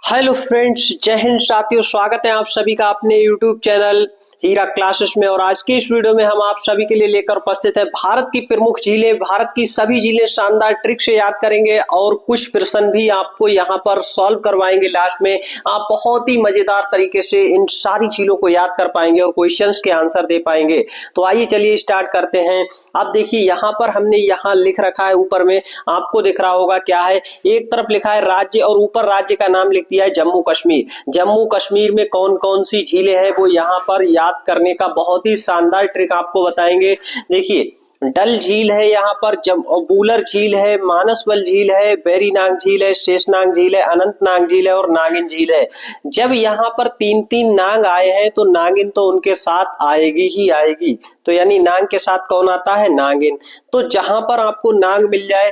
Hello friends, जय हिंद साथियों। स्वागत है आप सभी का अपने यूट्यूब चैनल हीरा क्लासेस में। और आज की इस वीडियो में हम आप सभी के लिए लेकर उपस्थित है भारत की प्रमुख झीलें। भारत की सभी झीलें शानदार ट्रिक से याद करेंगे और कुछ प्रश्न भी आपको यहां पर सॉल्व करवाएंगे। लास्ट में आप बहुत ही मजेदार तरीके से इन सारी झीलों को याद कर पाएंगे और क्वेश्चंस के आंसर दे पाएंगे। तो आइए चलिए स्टार्ट करते हैं। अब देखिए यहाँ पर हमने यहाँ लिख रखा है, ऊपर में आपको दिख रहा होगा क्या है। एक तरफ लिखा है राज्य और ऊपर राज्य का नाम लिख दिया है जम्मू कश्मीर। जम्मू कश्मीर में कौन कौन सी झीलें हैं वो यहाँ पर याद करने का बहुत ही शानदार ट्रिक आपको बताएंगे। देखिए डल झील है, यहाँ पर बूलर झील है, मानसबल झील है, वेरीनाग झील है, शेषनाग झील है, अनंतनाग झील है और नागिन झील है। जब यहाँ पर तीन तीन नाग आए हैं तो नागिन तो उनके साथ आएगी ही आएगी। तो यानी नाग के साथ कौन आता है? नागिन। तो जहां पर आपको नाग मिल जाए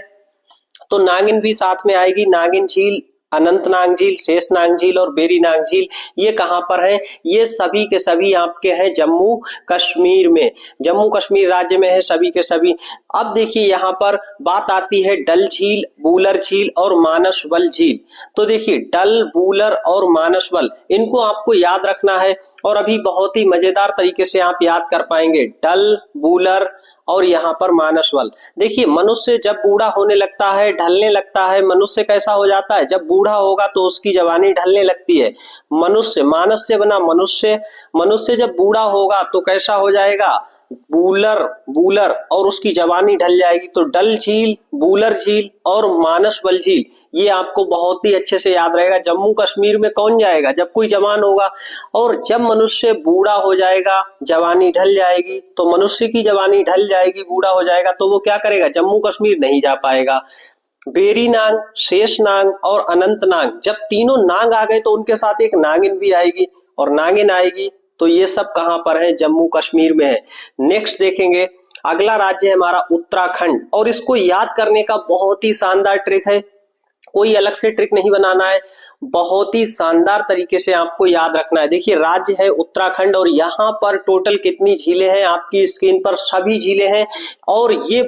तो नागिन भी साथ में आएगी। नागिन झील, अनंतनाग झील, शेषनाग झील और वेरीनाग झील ये कहां पर है? ये सभी के सभी आपके हैं जम्मू कश्मीर में। जम्मू कश्मीर राज्य में है सभी के सभी। अब देखिए यहाँ पर बात आती है डल झील, बूलर झील और मानसबल झील। तो देखिए डल, बूलर और मानसबल इनको आपको याद रखना है और अभी बहुत ही मजेदार तरीके से आप याद कर पाएंगे। डल, बूलर और यहाँ पर मानसबल। देखिए मनुष्य जब बूढ़ा होने लगता है, ढलने लगता है, मनुष्य कैसा हो जाता है? जब बूढ़ा होगा तो उसकी जवानी ढलने लगती है। मनुष्य, मानस से बना मनुष्य, मनुष्य जब बूढ़ा होगा तो कैसा हो जाएगा? बूलर, बूलर और उसकी जवानी ढल जाएगी। तो डल झील, बूलर झील और मानसबल झील ये आपको बहुत ही अच्छे से याद रहेगा। जम्मू कश्मीर में कौन जाएगा? जब कोई जवान होगा। और जब मनुष्य बूढ़ा हो जाएगा, जवानी ढल जाएगी, तो मनुष्य की जवानी ढल जाएगी, बूढ़ा हो जाएगा, तो वो क्या करेगा? जम्मू कश्मीर नहीं जा पाएगा। वेरीनाग, शेषनाग और अनंतनाग, जब तीनों नाग आ गए तो उनके साथ एक नागिन भी आएगी और नागिन आएगी तो ये सब कहां पर है? जम्मू कश्मीर में है। नेक्स्ट देखेंगे, अगला राज्य है हमारा उत्तराखंड। और इसको याद करने का बहुत ही शानदार ट्रिक है, कोई अलग से ट्रिक नहीं बनाना है, बहुत ही शानदार तरीके से आपको याद रखना है। देखिए राज्य है उत्तराखंड और यहाँ पर टोटल कितनी झीलें हैं? आपकी स्क्रीन पर सभी झीलें हैं। और ये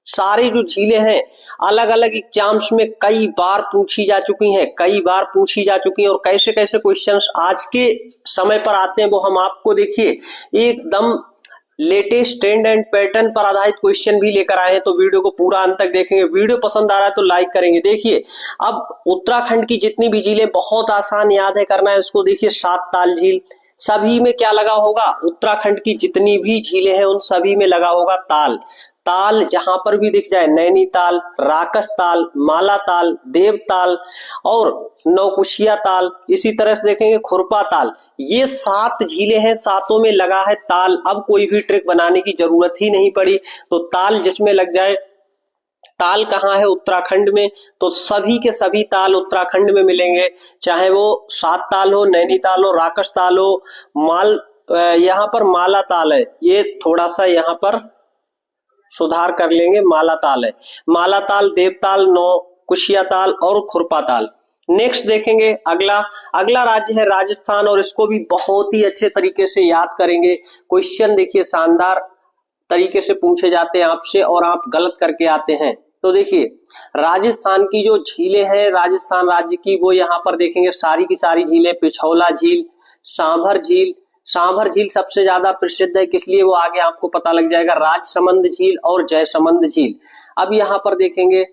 सारी जो झीलें हैं अलग अलग एग्जाम्स में कई बार पूछी जा चुकी हैं, कई बार पूछी जा चुकी हैं। और कैसे कैसे क्वेश्चंस आज के समय पर आते हैं वो हम आपको देखिए एकदम लेटेस्ट ट्रेंड एंड पैटर्न पर आधारित क्वेश्चन भी लेकर आए हैं। तो वीडियो को पूरा अंत तक देखेंगे। वीडियो पसंद आ रहा है तो लाइक करेंगे। देखिए अब उत्तराखंड की जितनी भी झीलें, बहुत आसान याद है करना है इसको। देखिए सात ताल झील, सभी में क्या लगा होगा? उत्तराखंड की जितनी भी झीलें हैं उन सभी में लगा होगा ताल। ताल जहां पर भी दिख जाए, नैनीताल, राकस ताल, माला ताल, देवताल और नौकुशिया ताल। इसी तरह से देखेंगे खुरपा ताल। ये सात झीलें हैं, सातों में लगा है ताल। अब कोई भी ट्रिक बनाने की जरूरत ही नहीं पड़ी। तो ताल जिसमें लग जाए, ताल कहाँ है? उत्तराखंड में। तो सभी के सभी ताल उत्तराखंड में मिलेंगे, चाहे वो सात ताल हो, नैनीताल हो, राकस ताल हो, यहाँ पर माला ताल है, ये थोड़ा सा यहाँ पर सुधार कर लेंगे। माला ताल है, माला ताल, देवताल, नौकुशिया ताल और खुरपा ताल। नेक्स्ट देखेंगे अगला, अगला राज्य है राजस्थान और इसको भी बहुत ही अच्छे तरीके से याद करेंगे। क्वेश्चन देखिए शानदार तरीके से पूछे जाते हैं आपसे और आप गलत करके आते हैं। तो देखिए राजस्थान की जो झीलें हैं राजस्थान राज्य की, वो यहाँ पर देखेंगे सारी की सारी झीलें। पिछौला झील, सांभर झील, सांभर झील सबसे ज्यादा प्रसिद्ध है, किस लिए वो आगे आपको पता लग जाएगा। राजसमंद झील और जयसमंद झील। अब यहाँ पर देखेंगे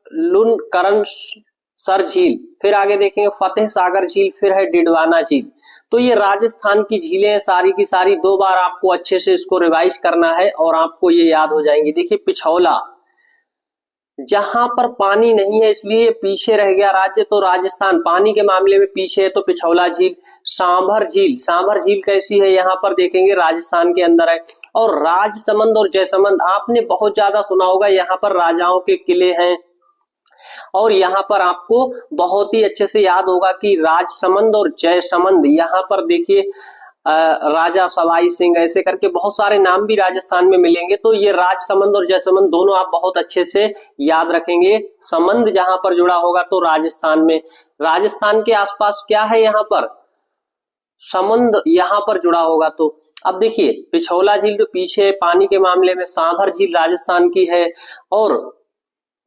लुनकरण सर झील, फिर आगे देखेंगे फतेह सागर झील, फिर है डिडवाना झील। तो ये राजस्थान की झीलें सारी की सारी, दो बार आपको अच्छे से इसको रिवाइज करना है और आपको ये याद हो जाएंगी। देखिए पिछौला, जहां पर पानी नहीं है इसलिए पीछे रह गया राज्य, तो राजस्थान पानी के मामले में पीछे है, तो पिछौला झील। सांभर झील, सांभर झील कैसी है? यहाँ पर देखेंगे राजस्थान के अंदर है। और राजसमंद और जयसमंद आपने बहुत ज्यादा सुना होगा, यहाँ पर राजाओं के किले हैं। और यहाँ पर आपको बहुत ही अच्छे से याद होगा कि राजसमंद और जयसमंद, यहाँ पर देखिए राजा सवाई सिंह, ऐसे करके बहुत सारे नाम भी राजस्थान में मिलेंगे। तो ये राजसमंद और जयसमंद दोनों आप बहुत अच्छे से याद रखेंगे। समंद जहां पर जुड़ा होगा तो राजस्थान में, राजस्थान के आसपास क्या है? यहाँ पर समंद यहाँ पर जुड़ा होगा। तो अब देखिए पिछौला झील जो पीछे पानी के मामले में, सांभर झील राजस्थान की है और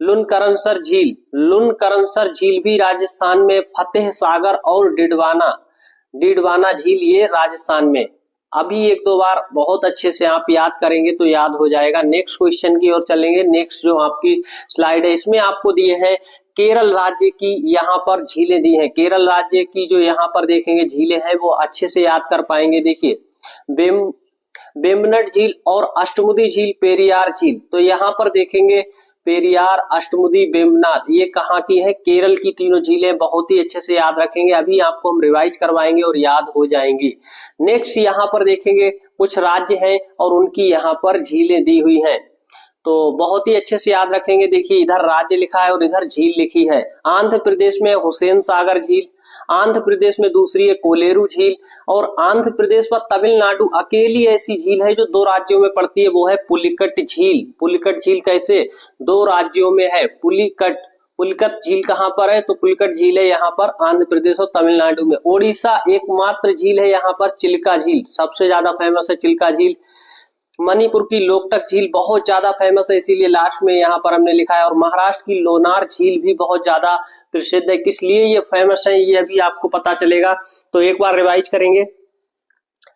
लुनकरनसर झील, लुनकरनसर झील भी राजस्थान में, फतेह सागर और डिडवाना झील ये राजस्थान में। अभी एक दो बार बहुत अच्छे से आप याद करेंगे तो याद हो जाएगा। नेक्स्ट क्वेश्चन की ओर चलेंगे। नेक्स्ट जो आपकी स्लाइड है इसमें आपको दिए हैं केरल राज्य की यहाँ पर झीलें दी हैं। केरल राज्य की जो यहाँ पर देखेंगे झीलें हैं वो अच्छे से याद कर पाएंगे। देखिए वेम्बनाड झील और अष्टमुदी झील, पेरियार झील। तो यहाँ पर देखेंगे पेरियार, अष्टमुदी, वेम्बनाड ये कहाँ की है? केरल की तीनों झीलें। बहुत ही अच्छे से याद रखेंगे, अभी आपको हम रिवाइज करवाएंगे और याद हो जाएंगी। नेक्स्ट यहाँ पर देखेंगे कुछ राज्य हैं और उनकी यहाँ पर झीलें दी हुई हैं, तो बहुत ही अच्छे से याद रखेंगे। देखिए इधर राज्य लिखा है और इधर झील लिखी है। आंध्र प्रदेश में हुसैन सागर झील, आंध्र प्रदेश में दूसरी है कोलेरू झील, और आंध्र प्रदेश व तमिलनाडु अकेली ऐसी झील है जो दो राज्यों में पड़ती है, वो है पुलिकट झील। पुलिकट झील कैसे? दो राज्यों में है। पुलिकट झील कहाँ पर है? तो पुलिकट झील है यहाँ पर आंध्र प्रदेश और तमिलनाडु में। ओडिशा एकमात्र झील है यहाँ पर चिल्का झील, सबसे ज्यादा फेमस है चिल्का झील। मणिपुर की लोकटक झील बहुत ज्यादा फेमस है, इसीलिए लास्ट में यहाँ पर हमने लिखा है। और महाराष्ट्र की लोनार झील भी बहुत ज्यादा प्रसिद्ध है। किस लिए ये फेमस है ये अभी आपको पता चलेगा, तो एक बार रिवाइज करेंगे।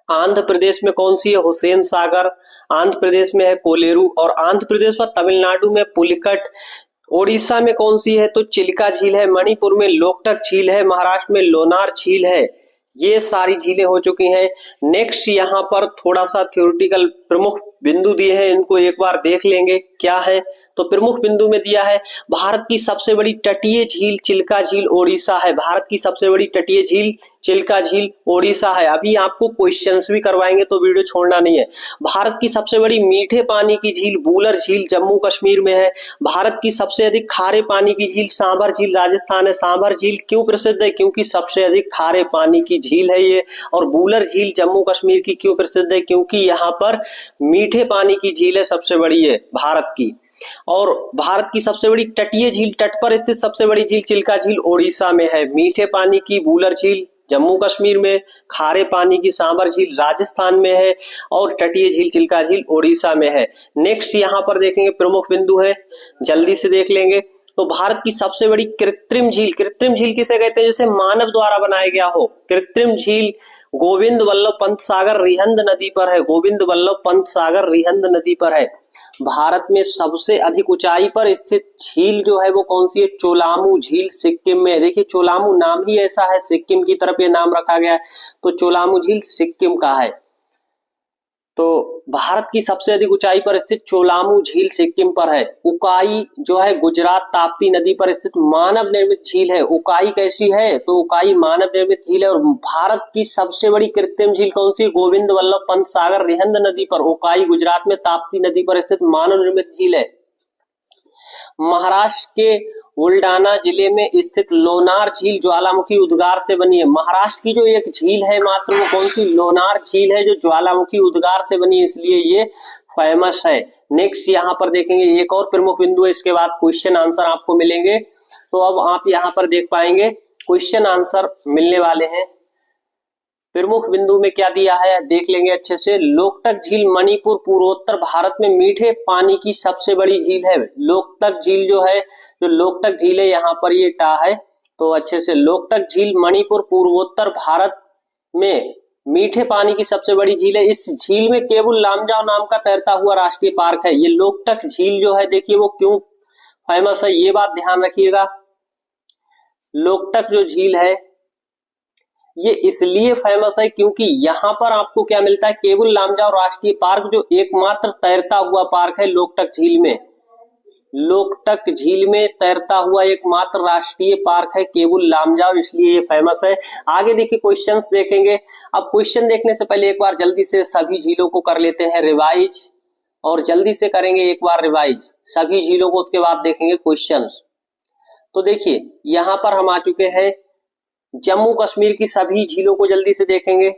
आंध्र प्रदेश में कौन सी है? हुसैन सागर, आंध्र प्रदेश में है कोलेरू, और आंध्र प्रदेश व तमिलनाडु में पुलिकट। ओडिशा में कौन सी है? तो चिल्का झील है। मणिपुर में लोकटक झील है, महाराष्ट्र में लोनार झील है। ये सारी झीलें हो चुकी हैं। नेक्स्ट यहाँ पर थोड़ा सा थ्योरेटिकल प्रमुख बिंदु दिए हैं, इनको एक बार देख लेंगे क्या है। तो प्रमुख बिंदु में दिया है भारत की सबसे बड़ी तटीय झील चिल्का झील ओडिशा है। भारत की सबसे बड़ी तटीय झील चिल्का झील ओडिशा है। अभी आपको क्वेश्चंस भी करवाएंगे तो वीडियो छोड़ना नहीं है। भारत की सबसे बड़ी मीठे पानी की झील बूलर झील जम्मू कश्मीर में है। भारत की सबसे अधिक खारे पानी की झील सांभर झील राजस्थान है। सांभर झील क्यों प्रसिद्ध है? क्योंकि सबसे अधिक खारे पानी की झील है ये। और बूलर झील जम्मू कश्मीर की क्यों प्रसिद्ध है? क्योंकि यहाँ पर मीठे पानी की झील है, सबसे बड़ी है भारत की। और भारत की सबसे बड़ी तटीय झील, तट पर स्थित सबसे बड़ी झील चिल्का झील ओडिशा में है। मीठे पानी की बूलर झील जम्मू कश्मीर में, खारे पानी की सांभर झील राजस्थान में है, और तटीय झील चिल्का झील ओडिशा में है। नेक्स्ट यहाँ पर देखेंगे प्रमुख बिंदु है, जल्दी से देख लेंगे। तो भारत की सबसे बड़ी कृत्रिम झील किसे कहते हैं? जैसे मानव द्वारा बनाया गया हो। कृत्रिम झील गोविंद वल्लभ पंत सागर रिहंद नदी पर है। गोविंद वल्लभ पंत सागर रिहंद नदी पर है। भारत में सबसे अधिक ऊंचाई पर स्थित झील जो है वो कौन सी है? चोलामू झील सिक्किम में। देखिए चोलामू नाम ही ऐसा है, सिक्किम की तरफ ये नाम रखा गया है, तो चोलामू झील सिक्किम का है। तो भारत की सबसे अधिक ऊंचाई पर स्थित चोलामू झील सिक्किम पर है। उकाई जो है गुजरात ताप्ती नदी पर स्थित मानव निर्मित झील है। उकाई कैसी है? तो उकाई मानव निर्मित झील है। और भारत की सबसे बड़ी कृत्रिम झील कौन सी? गोविंद वल्लभ पंत सागर रिहंद नदी पर। उकाई गुजरात में ताप्ती नदी पर स्थित मानव निर्मित झील है। महाराष्ट्र के बुलडाना जिले में स्थित लोनार झील ज्वालामुखी उद्गार से बनी है। महाराष्ट्र की जो एक झील है मात्र वो कौन सी? लोनार झील है, जो ज्वालामुखी उद्गार से बनी है, इसलिए ये फेमस है। नेक्स्ट यहाँ पर देखेंगे एक और प्रमुख बिंदु है, इसके बाद क्वेश्चन आंसर आपको मिलेंगे। तो अब आप यहाँ पर देख पाएंगे क्वेश्चन आंसर मिलने वाले हैं। प्रमुख बिंदु में क्या दिया है देख लेंगे अच्छे से। लोकटक झील मणिपुर पूर्वोत्तर भारत में मीठे पानी की सबसे बड़ी झील है। लोकटक झील जो है, जो लोकटक झील है यहाँ पर ये टा है, तो अच्छे से लोकटक झील मणिपुर पूर्वोत्तर भारत में मीठे पानी की सबसे बड़ी झील है। इस झील में केबुल लामजाओ नाम का तैरता हुआ राष्ट्रीय पार्क है। ये लोकटक झील जो है देखिए वो क्यों फेमस है, ये बात ध्यान रखिएगा। लोकटक जो झील है ये इसलिए फेमस है क्योंकि यहाँ पर आपको क्या मिलता है? केबुल लामजाओ राष्ट्रीय पार्क, जो एकमात्र तैरता हुआ पार्क है लोकटक झील में। लोकटक झील में तैरता हुआ एकमात्र राष्ट्रीय पार्क है केबुल लामजाओ, इसलिए ये फेमस है। आगे देखिए क्वेश्चंस देखेंगे। अब क्वेश्चन देखने से पहले एक बार जल्दी से सभी झीलों को कर लेते हैं रिवाइज, और जल्दी से करेंगे एक बार रिवाइज सभी झीलों को, उसके बाद देखेंगे क्वेश्चंस। तो देखिए यहाँ पर हम आ चुके हैं जम्मू कश्मीर की सभी झीलों को जल्दी से देखेंगे।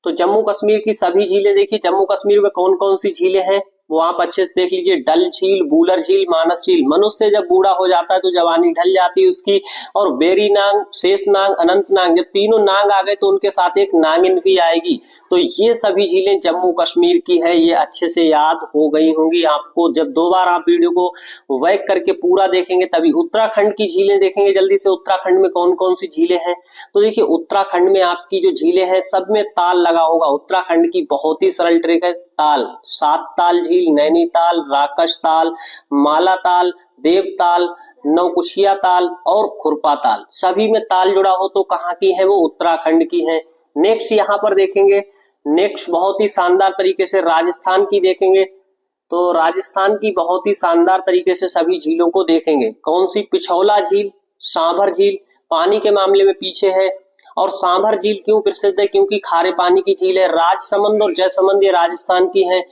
तो जम्मू कश्मीर की सभी झीलें देखिए, जम्मू कश्मीर में कौन कौन सी झीलें हैं? वो आप अच्छे से देख लीजिए। डल झील, बूलर झील, मानस झील। मनुष्य जब बूढ़ा हो जाता है तो जवानी ढल जाती है उसकी। और बेरी नांग, शेष नांग, अनंत नांग, जब तीनों नांग आ गए तो उनके साथ एक नागिन भी आएगी। तो ये सभी झीलें जम्मू कश्मीर की है, ये अच्छे से याद हो गई होंगी आपको। जब 2 बार आप वीडियो को वैक करके पूरा देखेंगे तभी। उत्तराखंड की झीलें देखेंगे जल्दी से। उत्तराखंड में कौन कौन सी झीलें हैं? तो देखिए उत्तराखंड में आपकी जो झीलें हैं सब में ताल लगा होगा। उत्तराखंड की बहुत ही सरल ट्रिक है, ताल। 7 ताल झील, नैनीताल, राकश ताल, माला ताल, देवताल, नवकुशिया ताल और खुरपा ताल, सभी में ताल जुड़ा हो तो कहाँ की है? वो उत्तराखंड की है। नेक्स्ट यहाँ पर देखेंगे, नेक्स्ट बहुत ही शानदार तरीके से राजस्थान की देखेंगे। तो राजस्थान की बहुत ही शानदार तरीके से सभी झीलों को देखेंगे। कौन सी? पिछौला झील, सांभर झील, पानी के मामले में पीछे है। और सांभर झील क्यों प्रसिद्ध है? क्योंकि खारे पानी की झील है। राजसमंद और जयसमंद ये राजस्थान की है।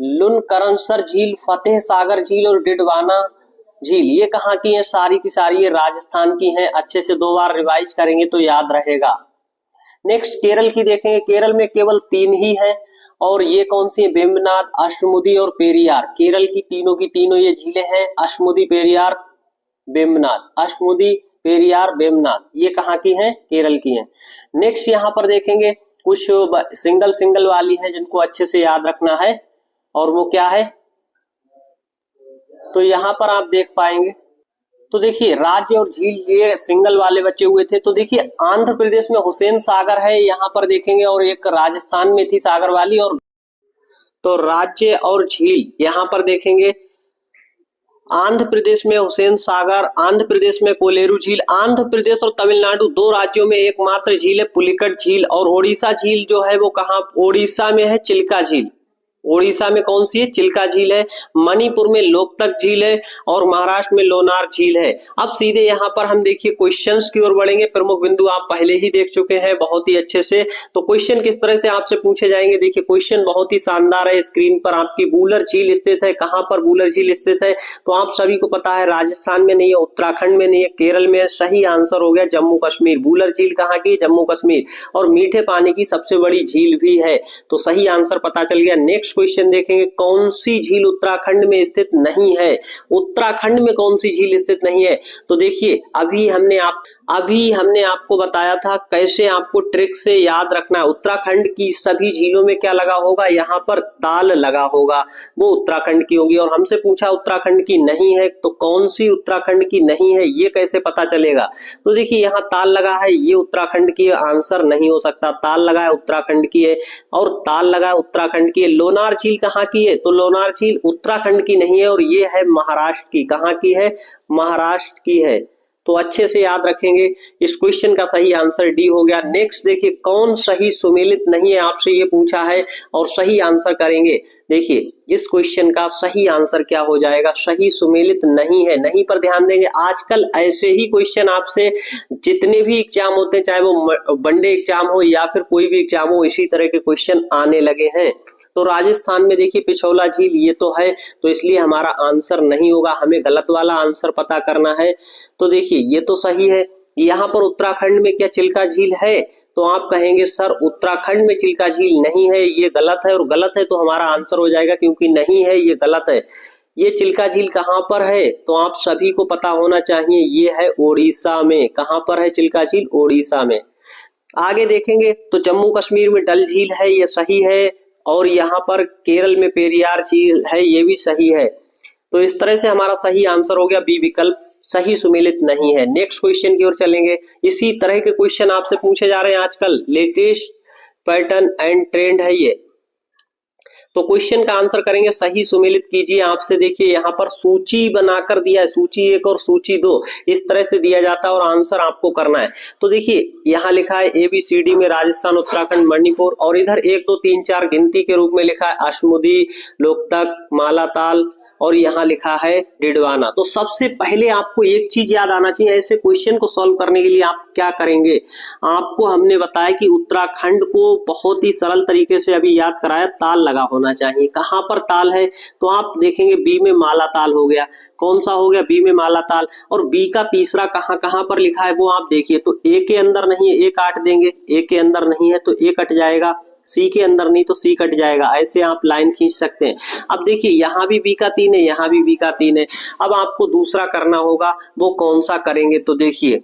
लुनकरणसर झील, फतेह सागर झील और डिडवाना झील ये कहाँ की है? सारी की सारी ये राजस्थान की हैं। अच्छे से 2 बार रिवाइज करेंगे तो याद रहेगा। नेक्स्ट केरल की देखेंगे। केरल में केवल 3 ही है और ये कौन सी है? वेम्बनाड, अष्टमुदी और पेरियार। केरल की तीनों ये झीलें हैं, अष्टमुदी, पेरियार, वेम्बनाड। अष्टमुदी, पेरियार, वेम्बनाड ये कहाँ की हैं? केरल की हैं। नेक्स्ट यहाँ पर देखेंगे कुछ सिंगल सिंगल वाली है जिनको अच्छे से याद रखना है। और वो क्या है? तो यहाँ पर आप देख पाएंगे। तो देखिए राज्य और झील ये सिंगल वाले बचे हुए थे। तो देखिए आंध्र प्रदेश में हुसैन सागर है, यहाँ पर देखेंगे। और एक राजस्थान में थी सागर वाली। और तो राज्य और झील यहाँ पर देखेंगे। आंध्र प्रदेश में हुसैन सागर, आंध्र प्रदेश में कोलेरू झील। आंध्र प्रदेश और तमिलनाडु 2 राज्यों में एकमात्र झील है पुलिकट झील। और ओडिशा झील जो है वो कहाँ? ओडिशा में है चिल्का झील। ओडिशा में कौन सी है? चिल्का झील है। मणिपुर में लोकतक झील है और महाराष्ट्र में लोनार झील है। अब सीधे यहाँ पर हम देखिए क्वेश्चंस की ओर बढ़ेंगे। प्रमुख बिंदु आप पहले ही देख चुके हैं बहुत ही अच्छे से। तो क्वेश्चन किस तरह से आपसे पूछे जाएंगे? देखिए क्वेश्चन बहुत ही शानदार है। स्क्रीन पर आपकी बूलर झील स्थित है। कहाँ पर बूलर झील स्थित है? तो आप सभी को पता है राजस्थान में नहीं है, उत्तराखंड में नहीं है, केरल में है। सही आंसर हो गया जम्मू कश्मीर। बूलर झील कहाँ की? जम्मू कश्मीर। और मीठे पानी की सबसे बड़ी झील भी है। तो सही आंसर पता चल गया। नेक्स्ट क्वेश्चन देखेंगे, कौन सी झील उत्तराखंड में स्थित नहीं है? उत्तराखंड में कौन सी झील स्थित नहीं है? तो देखिए अभी हमने आपको बताया था कैसे आपको ट्रिक से याद रखना है। उत्तराखंड की सभी झीलों में क्या लगा होगा? यहाँ पर ताल लगा होगा, वो उत्तराखंड की होगी। और हमसे पूछा उत्तराखंड की नहीं है, तो कौन सी उत्तराखंड की नहीं है ये कैसे पता चलेगा? तो देखिए यहाँ ताल लगा है, ये उत्तराखंड की आंसर नहीं हो सकता। ताल लगा है उत्तराखंड की है और ताल लगा है उत्तराखंड की है। लोनार झील कहाँ की है? तो लोनार झील उत्तराखंड की नहीं है और ये है महाराष्ट्र की। कहाँ की है? महाराष्ट्र की है। तो अच्छे से याद रखेंगे। इस क्वेश्चन का सही आंसर डी हो गया। नेक्स्ट देखिए, कौन सही सुमेलित नहीं है? आपसे ये पूछा है और सही आंसर करेंगे। देखिए इस क्वेश्चन का सही आंसर क्या हो जाएगा? सही सुमेलित नहीं है। नहीं पर ध्यान देंगे। आजकल ऐसे ही क्वेश्चन आपसे जितने भी एग्जाम होते हैं, चाहे वो वनडे एग्जाम हो या फिर कोई भी एग्जाम हो, इसी तरह के क्वेश्चन आने लगे हैं। तो राजस्थान में देखिए पिछौला झील ये तो है, तो इसलिए हमारा आंसर नहीं होगा। हमें गलत वाला आंसर पता करना है। तो देखिए ये तो सही है। यहाँ पर उत्तराखंड में क्या चिल्का झील है? तो आप कहेंगे सर उत्तराखंड में चिल्का झील नहीं है, ये गलत है। और गलत है तो हमारा आंसर हो जाएगा, क्योंकि नहीं है ये गलत है। ये चिल्का झील कहाँ पर है? तो आप सभी को पता होना चाहिए, ये है ओडिशा में। कहाँ पर है चिल्का झील? ओडिशा में। आगे देखेंगे तो जम्मू कश्मीर में डल झील है, ये सही है। और यहाँ पर केरल में पेरियार झील है, ये भी सही है। तो इस तरह से हमारा सही आंसर हो गया बी विकल्प, सही सुमेलित नहीं है। नेक्स्ट क्वेश्चन की ओर चलेंगे। इसी तरह के क्वेश्चन आपसे पूछे जा रहे हैं आजकल, लेटेस्ट पैटर्न एंड ट्रेंड है ये। तो क्वेश्चन का आंसर करेंगे, सही सुमेलित कीजिए। आपसे देखिए यहाँ पर सूची बनाकर दिया है, सूची 1 और सूची 2 इस तरह से दिया जाता है और आंसर आपको करना है। तो देखिए यहाँ लिखा है ABCD में राजस्थान, उत्तराखंड, मणिपुर, और इधर 1 2 3 4 गिनती के रूप में लिखा है अष्टमुदी, लोकतक, मालाताल, और यहाँ लिखा है डिडवाना। तो सबसे पहले आपको एक चीज याद आना चाहिए, ऐसे क्वेश्चन को सॉल्व करने के लिए आप क्या करेंगे। आपको हमने बताया कि उत्तराखंड को बहुत ही सरल तरीके से अभी याद कराया, ताल लगा होना चाहिए। कहाँ पर ताल है? तो आप देखेंगे बी में मालाताल हो गया। कौन सा हो गया? बी में मालाताल। और बी का तीसरा कहाँ कहाँ पर लिखा है वो आप देखिए। तो ए के अंदर नहीं है, ए काट देंगे। ए के अंदर नहीं है तो ए कट जाएगा। सी के अंदर नहीं तो सी कट जाएगा, ऐसे आप लाइन खींच सकते हैं। अब देखिए यहाँ भी बी का 3 है, यहाँ भी बी का 3 है। अब आपको दूसरा करना होगा, वो कौन सा करेंगे? तो देखिए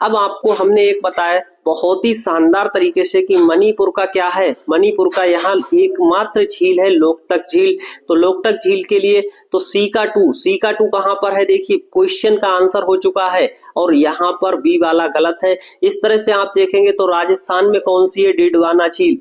अब आपको हमने एक बताया बहुत ही शानदार तरीके से कि मणिपुर का क्या है, मणिपुर का यहाँ एकमात्र झील है लोकटक झील। तो लोकटक झील के लिए तो सी का 2 कहाँ पर है? देखिए क्वेश्चन का आंसर हो चुका है और यहाँ पर बी वाला गलत है। इस तरह से आप देखेंगे तो राजस्थान में कौन सी है? डिडवाना झील,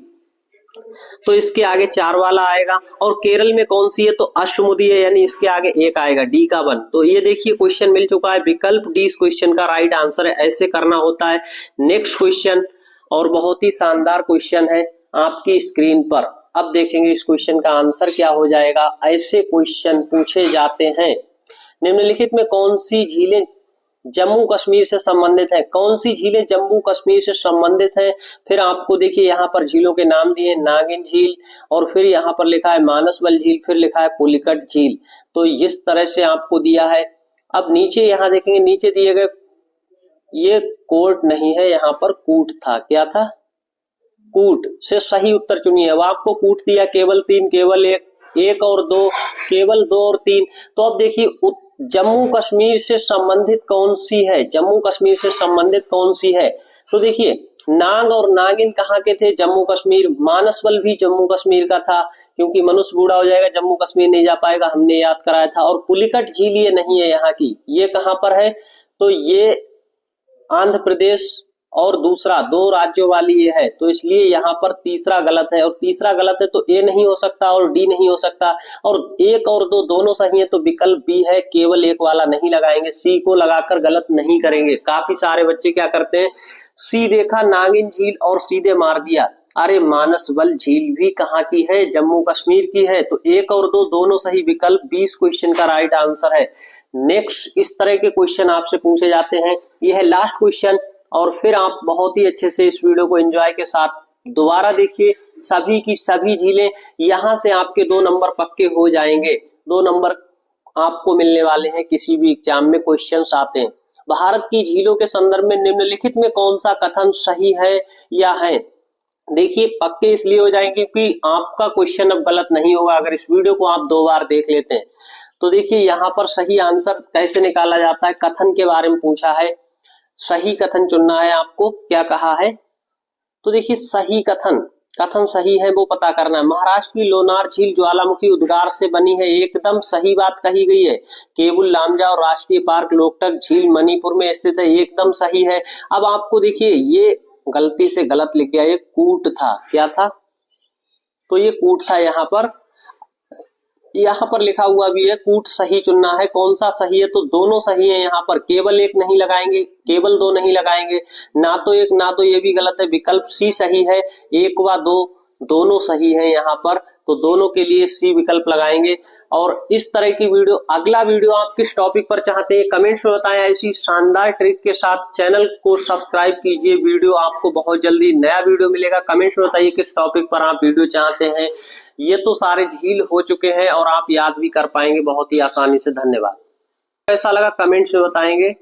तो इसके आगे 4 वाला आएगा। और केरल में कौन सी है? तो अश्वमुदी है, यानी इसके आगे 1 आएगा, डी का 1। तो ये देखिए क्वेश्चन मिल चुका है, विकल्प डी इस क्वेश्चन का राइट आंसर है। ऐसे करना होता है। नेक्स्ट क्वेश्चन और बहुत ही शानदार क्वेश्चन है आपकी स्क्रीन पर। अब देखेंगे इस क्वेश्चन का आंसर क्या हो जाएगा। ऐसे क्वेश्चन पूछे जाते हैं, निम्नलिखित में कौन सी झीलें जम्मू कश्मीर से संबंधित है? कौन सी झीलें जम्मू कश्मीर से संबंधित है? फिर आपको देखिए यहाँ पर झीलों के नाम दिए, नागिन झील, और फिर यहाँ पर लिखा है मानसबल झील, फिर लिखा है पुलिकट झील। तो इस तरह से आपको दिया है। अब नीचे यहाँ देखेंगे, नीचे दिए गए, ये कोट नहीं है, यहाँ पर कूट था। क्या था? कूट से सही उत्तर चुनिए। अब आपको कूट दिया केवल 3, केवल 1 और 2, केवल 2 और 3। तो अब देखिए जम्मू कश्मीर से संबंधित कौन सी है? जम्मू कश्मीर से संबंधित कौन सी है? तो देखिए नाग और नागिन कहाँ के थे? जम्मू कश्मीर। मानसबल भी जम्मू कश्मीर का था, क्योंकि मनुष्य बूढ़ा हो जाएगा, जम्मू कश्मीर नहीं जा पाएगा, हमने याद कराया था। और पुलिकट झील ये नहीं है यहाँ की, ये कहाँ पर है? तो ये आंध्र प्रदेश और दूसरा 2 राज्यों वाली ये है। तो इसलिए यहाँ पर तीसरा गलत है, और तीसरा गलत है तो ए नहीं हो सकता और डी नहीं हो सकता। और 1 और 2 दोनों सही है, तो विकल्प बी है, केवल 1 वाला नहीं लगाएंगे, सी को लगाकर गलत नहीं करेंगे। काफी सारे बच्चे क्या करते हैं, सी देखा नागिन झील और सीधे मार दिया। अरे मानसबल झील भी कहाँ की है? जम्मू कश्मीर की है। तो 1 और 2 दोनों सही, विकल्प 20 क्वेश्चन का राइट आंसर है। नेक्स्ट इस तरह के क्वेश्चन आपसे पूछे जाते हैं। यह है लास्ट क्वेश्चन, और फिर आप बहुत ही अच्छे से इस वीडियो को एंजॉय के साथ दोबारा देखिए। सभी की सभी झीलें, यहाँ से आपके 2 नंबर पक्के हो जाएंगे। 2 नंबर आपको मिलने वाले हैं, किसी भी एग्जाम में क्वेश्चंस आते हैं। भारत की झीलों के संदर्भ में निम्नलिखित में कौन सा कथन सही है या है? देखिए पक्के इसलिए हो जाएंगे कि आपका क्वेश्चन अब गलत नहीं होगा अगर इस वीडियो को आप 2 बार देख लेते हैं। तो देखिए यहाँ पर सही आंसर कैसे निकाला जाता है, कथन के बारे में पूछा है। सही कथन चुनना है आपको। क्या कहा है? तो देखिए सही कथन सही है वो पता करना है। महाराष्ट्र की लोनार झील ज्वालामुखी उद्गार से बनी है, एकदम सही बात कही गई है। केबुल लामजाओ राष्ट्रीय पार्क लोकटक झील मणिपुर में स्थित है, एकदम सही है। अब आपको देखिए ये गलती से गलत लिख गया, ये कूट था। क्या था? तो ये कूट था। यहाँ पर लिखा हुआ भी है कूट, सही चुनना है। कौन सा सही है? तो दोनों सही है। यहाँ पर केवल 1 नहीं लगाएंगे, केवल 2 नहीं लगाएंगे, ना तो 1 ना तो ये भी गलत है। विकल्प सी सही है, 1 व 2 दोनों सही है यहाँ पर, तो दोनों के लिए सी विकल्प लगाएंगे। और इस तरह की वीडियो, अगला वीडियो आप किस टॉपिक पर चाहते हैं कमेंट्स में बताएं। ऐसी शानदार ट्रिक के साथ चैनल को सब्सक्राइब कीजिए। वीडियो आपको बहुत जल्दी नया वीडियो मिलेगा। कमेंट्स में बताइए किस टॉपिक पर आप वीडियो चाहते हैं। ये तो सारे झील हो चुके हैं और आप याद भी कर पाएंगे बहुत ही आसानी से। धन्यवाद। कैसा लगा कमेंट्स में बताएंगे।